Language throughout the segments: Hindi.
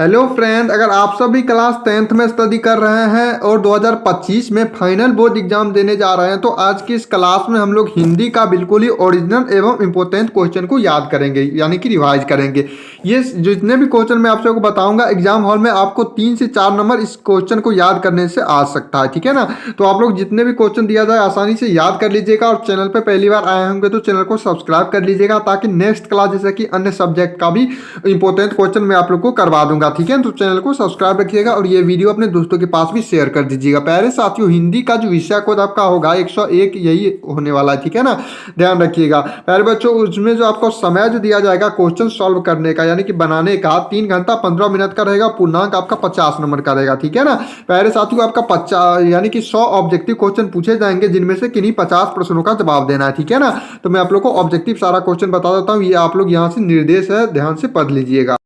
हेलो फ्रेंड, अगर आप सभी क्लास 10th में स्टडी कर रहे हैं और 2025 में फाइनल बोर्ड एग्जाम देने जा रहे हैं तो आज की इस क्लास में हम लोग हिंदी का बिल्कुल ही ओरिजिनल एवं इम्पोर्टेंट क्वेश्चन को याद करेंगे, यानी कि रिवाइज करेंगे। ये जितने भी क्वेश्चन मैं आप सबको बताऊंगा एग्जाम हॉल में आपको 3 से 4 नंबर इस क्वेश्चन को याद करने से आ सकता है, ठीक है ना। तो आप लोग जितने भी क्वेश्चन दिया जाए आसानी से याद कर लीजिएगा और चैनल पर पहली बार आए होंगे तो चैनल को सब्सक्राइब कर लीजिएगा ताकि नेक्स्ट क्लास जैसे कि अन्य सब्जेक्ट का भी इंपॉर्टेंट क्वेश्चन मैं आप लोग को करवा दूंगा, ठीक है। तो चैनल को सब्सक्राइब रखिएगा और ये वीडियो अपने दोस्तों के पास भी शेयर कर दीजिएगा। प्यारे साथियों, हिंदी का जो विषय कोड आपका होगा 101 यही होने वाला है, ठीक है ना, ध्यान रखिएगा। प्यारे बच्चों, उसमें जो आपको समय जो दिया जाएगा क्वेश्चन सॉल्व करने का यानी कि बनाने का 3 घंटा 15 मिनट का रहेगा, पूर्णांक आपका 50 नंबर का रहेगा, ठीक है ना। प्यारे साथियों, आपका 50 यानी कि 100 ऑब्जेक्टिव क्वेश्चन पूछे जाएंगे जिनमें से किन्हीं 50 प्रश्नों का जवाब देना है, ठीक है ना। तो मैं आप लोग को ऑब्जेक्टिव सारा क्वेश्चन बता देता हूँ, ये आप लोग यहाँ से निर्देश है, ध्यान से पढ़ लीजिएगा।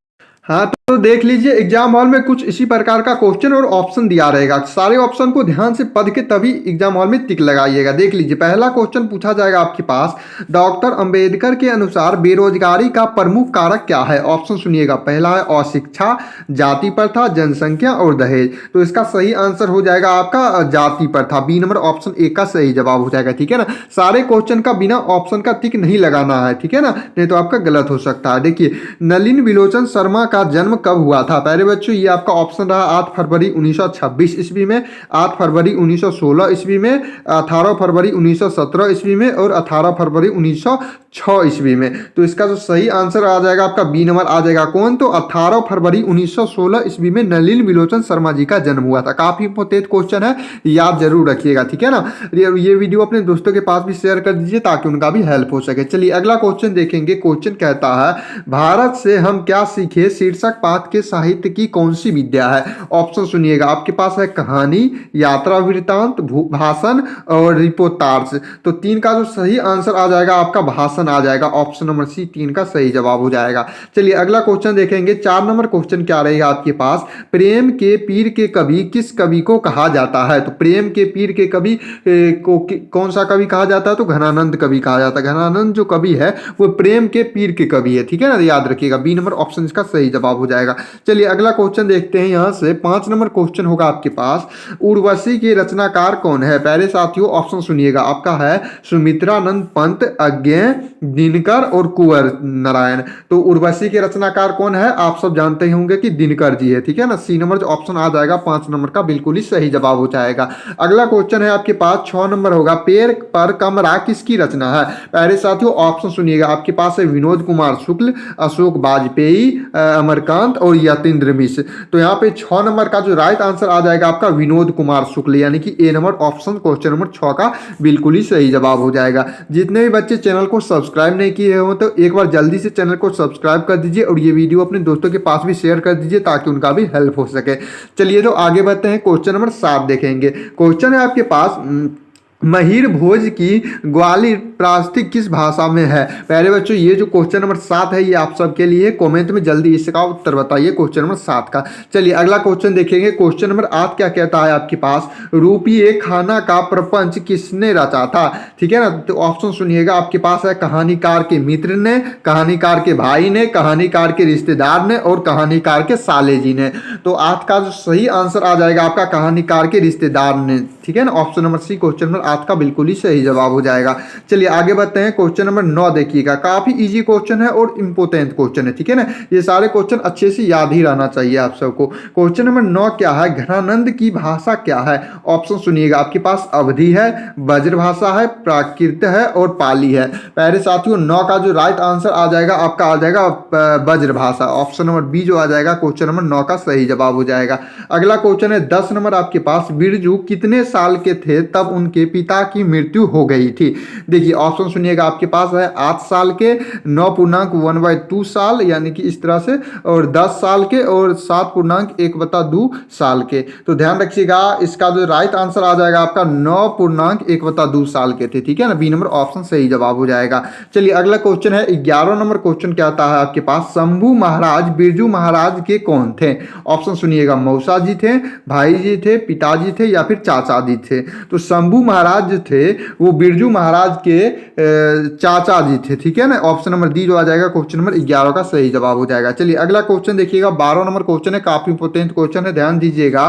हाँ, तो देख लीजिए एग्जाम हॉल में कुछ इसी प्रकार का क्वेश्चन और ऑप्शन दिया रहेगा। सारे ऑप्शन को ध्यान से पढ़ के तभी एग्जाम हॉल में टिक लगाइएगा। देख लीजिए, पहला क्वेश्चन पूछा जाएगा आपके पास, डॉक्टर अंबेडकर के अनुसार बेरोजगारी का प्रमुख कारक क्या है। ऑप्शन सुनिएगा, पहला है अशिक्षा, जाति प्रथा, जनसंख्या और दहेज। तो इसका सही आंसर हो जाएगा आपका जाति प्रथा। बी नंबर ऑप्शन ए का सही जवाब हो जाएगा, ठीक है ना। सारे क्वेश्चन का बिना ऑप्शन का टिक नहीं लगाना है, ठीक है ना, नहीं तो आपका गलत हो सकता है। देखिए, नलिन विलोचन शर्मा का जन्म कब हुआ था। प्यारे बच्चों, ये आपका ऑप्शन रहा 8 फरवरी 1926 ईस्वी में, 8 फरवरी 1916 ईस्वी में, 18 फरवरी 1917 ईस्वी में और 18 फरवरी 1906 ईस्वी में। तो इसका जो सही आंसर आ जाएगा आपका बी नंबर आ जाएगा। कौन? तो 18 फरवरी 1916 ईस्वी में नलिन विलोचन शर्मा जी का जन्म हुआ था। काफी इंपॉर्टेंट क्वेश्चन है, याद जरूर रखिएगा, ठीक है ना। ये वीडियो अपने दोस्तों के पास भी शेयर कर दीजिए ताकि उनका भी हेल्प हो सके। चलिए अगला क्वेश्चन देखेंगे। क्वेश्चन कहता है, भारत से हम क्या सीखे शीर्षक पाठ के साहित्य की कौन सी विद्या है। ऑप्शन सुनिएगा, आपके पास है कहानी, यात्रा वृत्तांत, भाषण और रिपोर्टार्स। तो 3 का जो सही आंसर आ जाएगा आपका भाषण आ जाएगा। ऑप्शन नंबर सी 3 का सही जवाब हो जाएगा। चलिए अगला क्वेश्चन देखेंगे। 4 नंबर क्वेश्चन क्या रहेगा आपके पास, प्रेम के पीर के कवि किस कवि को कहा जाता है। तो प्रेम के पीर के कवि को कौन सा कवि कहा जाता है। तो घनानंद कवि कहा जाता है। घनानंद जो कवि है वो प्रेम के पीर के कवि है, ठीक है ना, याद रखिएगा। बी नंबर ऑप्शन इसका सही जवाब हो जाएगा। चलिए अगला क्वेश्चन देखते हैं। यहाँ से 5 नंबर क्वेश्चन होगा आपके पास, उर्वशी के रचनाकार कौन है। प्यारे साथियों, ऑप्शन सुनिएगा, आपका है सुमित्रानंद पंत, अज्ञेय, दिनकर और कुंवर नारायण। तो उर्वशी के रचनाकार कौन है, आप सब जानते ही होंगे कि दिनकर जी है, ठीक है ना। सी नंबर जो ऑप्शन आ जाएगा 5 नंबर का बिल्कुल ही सही जवाब हो जाएगा। अगला क्वेश्चन है आपके पास 6 नंबर होगा, पेड़ पर कमरा किसकी रचना है। प्यारे साथियों, ऑप्शन सुनिएगा, आपके पास है विनोद कुमार शुक्ल, अशोक वाजपेयी, अमरकांत और यतीन्द्र मिश्र। तो यहाँ पे 6 नंबर का जो राइट आंसर आ जाएगा आपका विनोद कुमार शुक्ल, यानी कि ए नंबर ऑप्शन क्वेश्चन नंबर 6 का बिल्कुल ही सही जवाब हो जाएगा। जितने भी बच्चे चैनल को सब्सक्राइब नहीं किए हो तो एक बार जल्दी से चैनल को सब्सक्राइब कर दीजिए और ये वीडियो अपने दोस्तों के पास भी शेयर कर दीजिए ताकि उनका भी हेल्प हो सके। चलिए तो आगे बढ़ते हैं, क्वेश्चन नंबर 7 देखेंगे। क्वेश्चन है आपके पास, महिर भोज की ग्वालियर प्रास्ति किस भाषा में है। पहले बच्चों, ये जो क्वेश्चन नंबर 7 है ये आप सबके लिए, कमेंट में जल्दी इसका उत्तर बताइए क्वेश्चन नंबर 7 का। चलिए अगला क्वेश्चन देखेंगे। क्वेश्चन नंबर 8 क्या कहता है आपके पास, रूपीय खाना का प्रपंच किसने रचा था, ठीक है ना। तो ऑप्शन सुनिएगा, आपके पास है कहानीकार के मित्र ने, कहानीकार के भाई ने, कहानीकार के रिश्तेदार ने और कहानीकार के साले जी ने। तो 8 का जो सही आंसर आ जाएगा आपका कहानीकार के रिश्तेदार ने, ठीक है ना। Option number C question number 8 का बिल्कुल ही सही जवाब हो जाएगा। चलिए आगे बढ़ते हैं। क्वेश्चन नंबर 9 देखिएगा, काफी इजी क्वेश्चन है और इंपोर्टेंट क्वेश्चन है, ठीक है ना। ये सारे क्वेश्चन अच्छे से याद ही रहना चाहिए आप सबको। क्वेश्चन नंबर 9 क्या है, घनानंद की भाषा क्या है। ऑप्शन सुनिएगा, आपके पास अवधी है, ब्रज भाषा है, प्राकृत है और पाली है। प्यारे साथियों, 9 का जो राइट आंसर आ जाएगा आपका आ जाएगा ब्रज भाषा। ऑप्शन नंबर बी जो आ जाएगा क्वेश्चन नंबर 9 का सही जवाब हो जाएगा। अगला क्वेश्चन है 10 नंबर आपके पास, बिरजू कितने साल के थे तब उनके पिता की मृत्यु हो गई थी। देखिए ऑप्शन सुनिएगा, आपके पास है 8 साल के, 9.1/2 साल यानी कि इस तरह से, और 10 साल के और 7.1/2 साल के। तो ध्यान रखिएगा, इसका जो राइट आंसर आ जाएगा आपका 9.1/2 साल के थे, ठीक है ना। बी नंबर ऑप्शन सही जवाब हो जाएगा। चलिए अगला क्वेश्चन है 11 नंबर क्वेश्चन क्या आता है आपके पास, शंभू महाराज बिरजू महाराज के कौन थे। ऑप्शन सुनिएगा, मौसा जी थे, भाई जी थे, पिताजी थे या फिर चाचा आदि थे। तो शंभू महाराज जो थे वो बिरजू महाराज के चाचा जी थे, ठीक है ना। ऑप्शन नंबर डी जो आ जाएगा क्वेश्चन नंबर 11 का सही जवाब हो जाएगा। चलिए अगला क्वेश्चन देखिएगा, 12 नंबर क्वेश्चन है, काफी इंपोर्टेंट क्वेश्चन है, ध्यान दीजिएगा।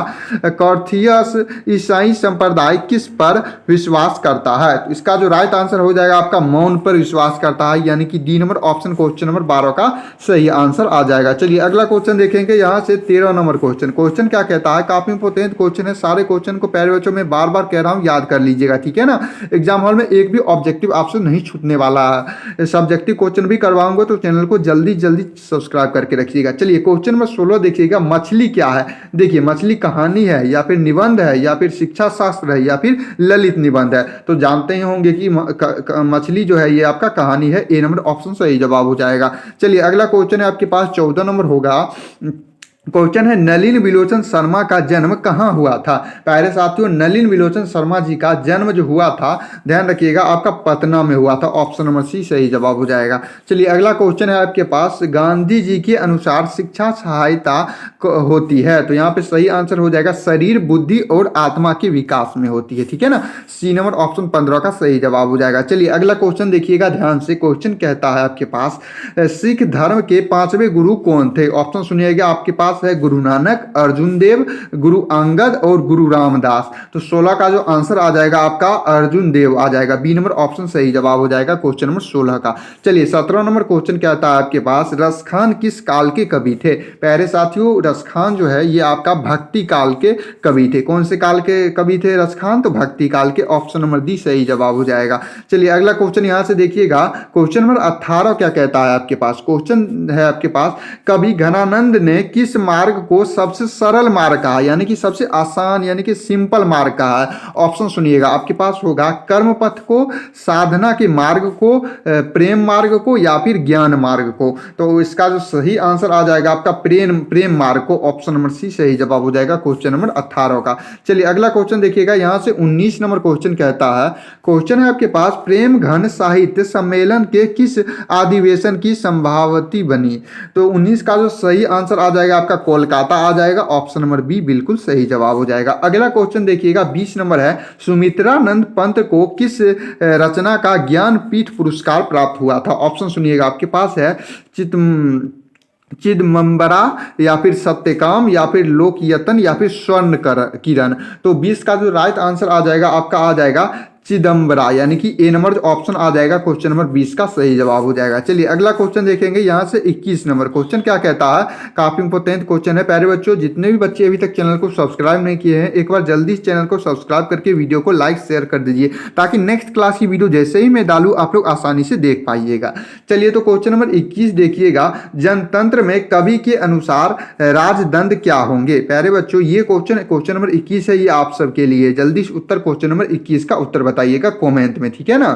कॉर्थियस ईसाई संप्रदाय किस पर विश्वास करता है? तो इसका जो राइट आंसर हो जाएगा आपका मौन पर विश्वास करता है, यानी कि D number option question number 12 का सही आंसर आ जाएगा। चलिए अगला क्वेश्चन देखेंगे यहाँ से 13 नंबर क्वेश्चन। क्वेश्चन क्या कहता है, काफी इंपोर्टेंट क्वेश्चन है, सारे क्वेश्चन को प्यारे बच्चों में बार बार कह रहा हूँ याद कर लीजिएगा, ठीक है ना। एग्जाम हॉल में एक भी ऑब्जेक्टिव आपसे नहीं छूटने वाला है, सब्जेक्टिव क्वेश्चन भी करवाऊंगा, तो चैनल को जल्दी जल्दी सब्सक्राइब करके रखिएगा। चलिए क्वेश्चन नंबर 16 देखिएगा, मछली क्या है? देखिए मछली कहानी है या फिर निबंध है या फिर शिक्षा शास्त्र है या फिर ललित निबंध है? तो जानते ही होंगे कि मछली जो है ये आपका कहानी है, ए नंबर ऑप्शन सही जवाब हो जाएगा। चलिए अगला क्वेश्चन है आपके पास 14 नंबर होगा। क्वेश्चन है नलिन विलोचन शर्मा का जन्म कहाँ हुआ था? प्यारे साथियों, नलिन विलोचन शर्मा जी का जन्म जो हुआ था, ध्यान रखिएगा, आपका पटना में हुआ था। ऑप्शन नंबर सी सही जवाब हो जाएगा। चलिए अगला क्वेश्चन है आपके पास, गांधी जी के अनुसार शिक्षा सहायता होती है, तो यहाँ पे सही आंसर हो जाएगा शरीर, बुद्धि और आत्मा के विकास में होती है, ठीक है ना। सी नंबर ऑप्शन 15 का सही जवाब हो जाएगा। चलिए अगला क्वेश्चन देखिएगा ध्यान से। क्वेश्चन कहता है आपके पास, सिख धर्म के 5वें गुरु कौन थे? ऑप्शन सुनिएगा, आपके पास है गुरु नानक, अर्जुन देव, गुरु अंगद और गुरु रामदास। तो 16 का जो आंसर आ जाएगा आपका अर्जुन देव आ जाएगा, बी नंबर ऑप्शन सही जवाब हो जाएगा क्वेश्चन नंबर 16 का। चलिए 17 नंबर क्वेश्चन क्या आता है आपके पास, रसखान किस काल के कवि थे? प्यारे साथियों, रसखान जो है ये आपका भक्ति काल के कवि थे। कौन से काल के कवि थे रसखान? तो भक्ति काल के, ऑप्शन नंबर डी सही जवाब हो जाएगा। चलिए अगला क्वेश्चन यहां से देखिएगा, क्वेश्चन नंबर 18 क्या कहता है आपके पास? क्वेश्चन है आपके पास, कवि घनानंद ने किस मार्ग को सबसे सरल मार्ग कहा, यानी कि सबसे आसान यानी कि सिंपल मार्ग कहा है? ऑप्शन सुनिएगा, आपके पास होगा कर्म पथ को, साधना के मार्ग को, प्रेम मार्ग को या फिर ज्ञान मार्ग को। तो इसका जो सही आंसर आ जाएगा आपका प्रेम मार्ग को, ऑप्शन नंबर सी सही जवाब हो जाएगा क्वेश्चन नंबर 18 का। चलिए अगला क्वेश्चन देखिएगा, यहां से 19 नंबर क्वेश्चन कहता है, क्वेश्चन है आपके पास, प्रेम घन साहित्य सम्मेलन के किस अधिवेशन की संभावती बनी? तो 19 का जो सही आंसर आ जाएगा आपका कोलकाता आ जाएगा, ऑप्शन नंबर बी बिल्कुल सही जवाब हो जाएगा। अगला क्वेश्चन देखिएगा 20 नंबर है, सुमित्रानंद पंत को किस रचना का ज्ञानपीठ पुरस्कार प्राप्त हुआ था? ऑप्शन सुनिएगा, आपके पास है चिदम्बरा या फिर सत्यकाम या फिर लोकयतन या फिर स्वर्ण किरण। तो 20 का जो राइट आंसर आ जाएगा आपका आ जाएगा चिदम्बरा, यानी कि ए नंबर ऑप्शन आ जाएगा क्वेश्चन नंबर 20 का सही जवाब हो जाएगा। चलिए अगला क्वेश्चन देखेंगे, यहां से 21 नंबर क्वेश्चन क्या कहता है, काफी इंपोर्टेंट क्वेश्चन है। प्यारे बच्चों, जितने भी बच्चे अभी तक चैनल को सब्सक्राइब नहीं किए हैं, एक बार जल्दी इस चैनल को सब्सक्राइब करके वीडियो को लाइक शेयर कर दीजिए, ताकि नेक्स्ट क्लास की वीडियो जैसे ही मैं डालूं आप लोग आसानी से देख पाइएगा। चलिए तो क्वेश्चन नंबर 21 देखिएगा, जनतंत्र में कवि के अनुसार राजदंड क्या होंगे? प्यारे बच्चों, ये क्वेश्चन नंबर 21 है, ये आप सबके लिए। जल्दी उत्तर क्वेश्चन नंबर 21 का उत्तर बताइएगा कमेंट में, ठीक है ना।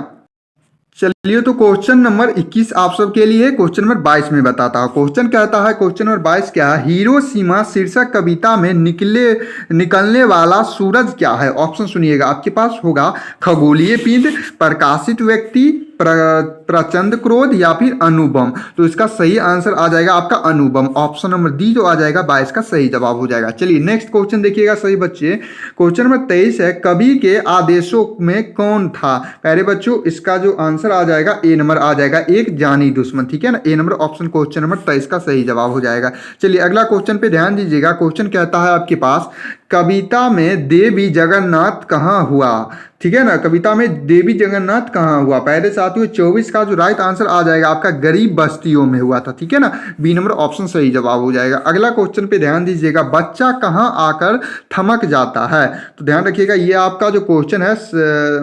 चलिए तो क्वेश्चन नंबर 21 आप सबके लिए क्वेश्चन नंबर 22 में बताता हूँ। क्वेश्चन कहता है, क्वेश्चन नंबर 22 क्या है, हिरोशिमा शीर्षक कविता में निकलने वाला सूरज क्या है? ऑप्शन सुनिएगा, आपके पास होगा खगोलीय पिंड, प्रकाशित व्यक्ति, प्रचंड क्रोध या फिर अनुपम। तो इसका सही आंसर आ जाएगा आपका अनुपम, ऑप्शन नंबर डी जो आ जाएगा 22 का सही जवाब हो जाएगा। चलिए नेक्स्ट क्वेश्चन देखिएगा सही बच्चे, क्वेश्चन नंबर 23 है, कवि के आदेशों में कौन था? प्यारे बच्चों, इसका जो आंसर आ जाएगा ए नंबर आ जाएगा, एक जानी दुश्मन, ठीक है ना। ए नंबर ऑप्शन क्वेश्चन नंबर 23 का सही जवाब हो जाएगा। चलिए अगला क्वेश्चन पे ध्यान दीजिएगा, क्वेश्चन कहता है आपके पास, कविता में देवी जगन्नाथ कहाँ हुआ? ठीक है ना, कविता में देवी जगन्नाथ कहाँ हुआ? पहले साथियों 24 का जो राइट आंसर आ जाएगा आपका गरीब बस्तियों में हुआ था, ठीक है ना, बी नंबर ऑप्शन सही जवाब हो जाएगा। अगला क्वेश्चन पे ध्यान दीजिएगा, बच्चा कहाँ आकर थमक जाता है? तो ध्यान रखिएगा, ये आपका जो क्वेश्चन है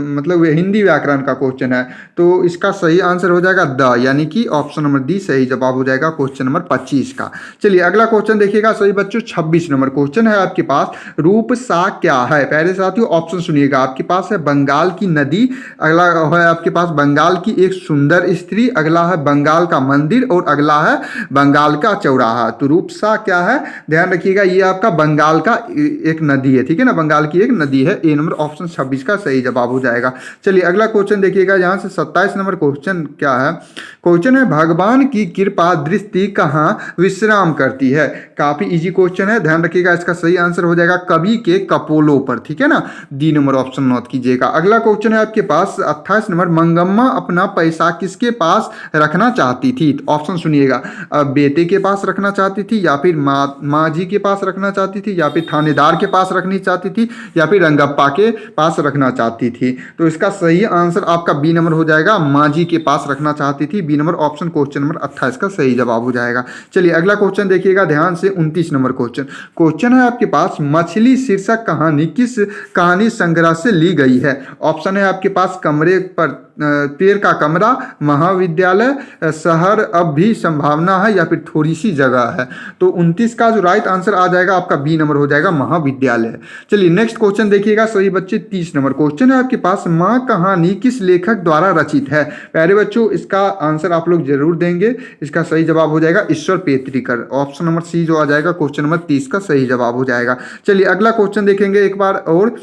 मतलब हिंदी व्याकरण का क्वेश्चन है, तो इसका सही आंसर हो जाएगा द, यानी कि ऑप्शन नंबर डी सही जवाब हो जाएगा क्वेश्चन नंबर 25 का। चलिए अगला क्वेश्चन देखिएगा सही बच्चों, 26 नंबर क्वेश्चन है आपके पास, रूप सा क्या है? पहले साथियों ऑप्शन सुनिएगा, आपके पास है बंगाल की नदी, अगला है आपके पास बंगाल की एक सुंदर स्त्री, अगला है बंगाल का मंदिर और अगला है बंगाल का चौराहा। तो रूपसा क्या है, ध्यान रखिएगा, ये आपका बंगाल का एक नदी है, ठीक है ना, बंगाल की एक नदी है। ए नंबर ऑप्शन 26 का सही जवाब हो जाएगा। चलिए अगला क्वेश्चन देखिएगा, यहाँ से 27 नंबर क्वेश्चन क्या है, क्वेश्चन है भगवान की कृपा दृष्टि कहाँ विश्राम करती है। काफी इजी क्वेश्चन है, ध्यान रखिएगा, इसका सही आंसर हो जाएगा कवि के कपोलों पर, ठीक है ना, डी नंबर ऑप्शन नोट कीजिएगा। अगला क्वेश्चन है आपके पास 28 नंबर, मंगम्मा अपना पैसा किसके पास रखना चाहती थी। ऑप्शन सुनिएगा, बेटे के पास रखना चाहती थी, या फिर माँ जी के पास रखना चाहती थी, या फिर थानेदार के पास रखनी चाहती थी, या फिर रंगप्पा के पास रखना चाहती थी। तो इसका सही आंसर आपका बी नंबर हो जाएगा, माँ जी के पास रखना चाहती थी। B number option question number 28 का सही जवाब हो जाएगा। चलिए अगला क्वेश्चन देखिएगा ध्यान से, 29 नंबर क्वेश्चन। क्वेश्चन है आपके पास, मछली शीर्षक कहानी किस कहानी संग्रह से ली गई है। ऑप्शन है आपके पास, कमरे पर पेड़ का कमरा, महाविद्यालय, शहर अब भी संभावना है, या फिर थोड़ी सी जगह है। तो 29 का जो राइट आंसर आ जाएगा आपका बी नंबर हो जाएगा, महाविद्यालय। चलिए नेक्स्ट क्वेश्चन देखिएगा सही बच्चे, 30 नंबर क्वेश्चन है आपके पास, माँ कहानी किस लेखक द्वारा रचित है। प्यारे बच्चों इसका आंसर आप लोग जरूर देंगे, इसका सही जवाब हो जाएगा ईश्वर पेत्रीकर। ऑप्शन नंबर सी जो आ जाएगा क्वेश्चन नंबर 30 का सही जवाब हो जाएगा। चलिए अगला क्वेश्चन देखेंगे एक बार और,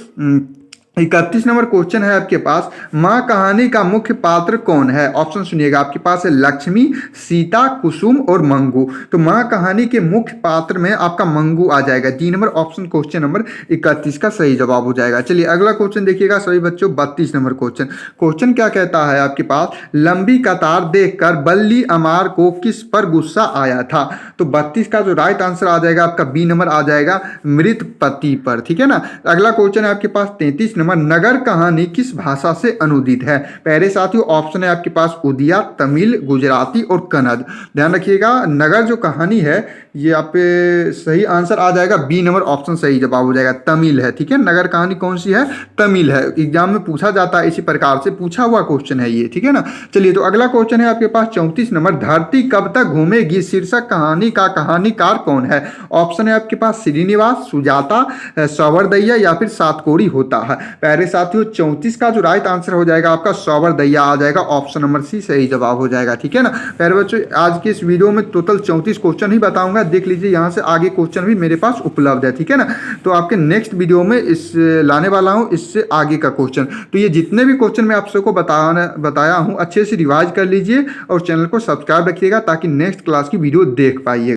31 नंबर क्वेश्चन है आपके पास, माँ कहानी का मुख्य पात्र कौन है। ऑप्शन सुनिएगा, आपके पास है लक्ष्मी, सीता, कुसुम और मंगू। तो माँ कहानी के मुख्य पात्र में आपका मंगू आ जाएगा। D number option question number 31 का सही जवाब हो जाएगा। चलिए अगला क्वेश्चन देखिएगा सभी बच्चों, 32 नंबर क्वेश्चन। क्वेश्चन क्या कहता है आपके पास, लंबी कतार देखकर बल्ली अमार को किस पर गुस्सा आया था। तो 32 का जो राइट आंसर आ जाएगा आपका बी नंबर आ जाएगा, मृत पति पर, ठीक है ना। अगला क्वेश्चन है आपके पास 33 नगर कहानी किस भाषा से अनुदित है। पहले साथियों ऑप्शन है आपके पास, उड़िया, तमिल, गुजराती और कन्नड़। ध्यान रखिएगा, नगर जो कहानी है ये आप पे सही आंसर आ जाएगा, बी नंबर ऑप्शन सही जवाब हो जाएगा, तमिल है, ठीक है। नगर कहानी कौन सी है, तमिल है। एग्जाम में पूछा जाता है, इसी प्रकार से पूछा हुआ क्वेश्चन है ये, ठीक है ना। चलिए तो अगला क्वेश्चन है आपके पास 34 नंबर, धरती कब तक घूमेगी शीर्षक कहानी का कहानीकार कौन है। ऑप्शन है आपके पास, श्रीनिवास, सुजाता, सवरदैया या फिर सातकोरी होता है। प्यारे साथियों 34 का जो राइट आंसर हो जाएगा आपका सवरदैया आ जाएगा, ऑप्शन नंबर सी सही जवाब हो जाएगा, ठीक है ना। प्यारे बच्चों आज के इस वीडियो में टोटल 34 क्वेश्चन ही बताऊंगा, देख लीजिए यहाँ से आगे क्वेश्चन भी मेरे पास उपलब्ध है, ठीक है ना। तो आपके नेक्स्ट वीडियो में इस लाने वाला हूँ इससे आगे का क्वेश्चन। तो ये जितने भी क्वेश्चन मैं आप सबको बताया हूँ अच्छे से रिवाइज कर लीजिए और चैनल को सब्सक्राइब रखिएगा ताकि नेक्स्ट क्लास की वीडियो देख पाइए।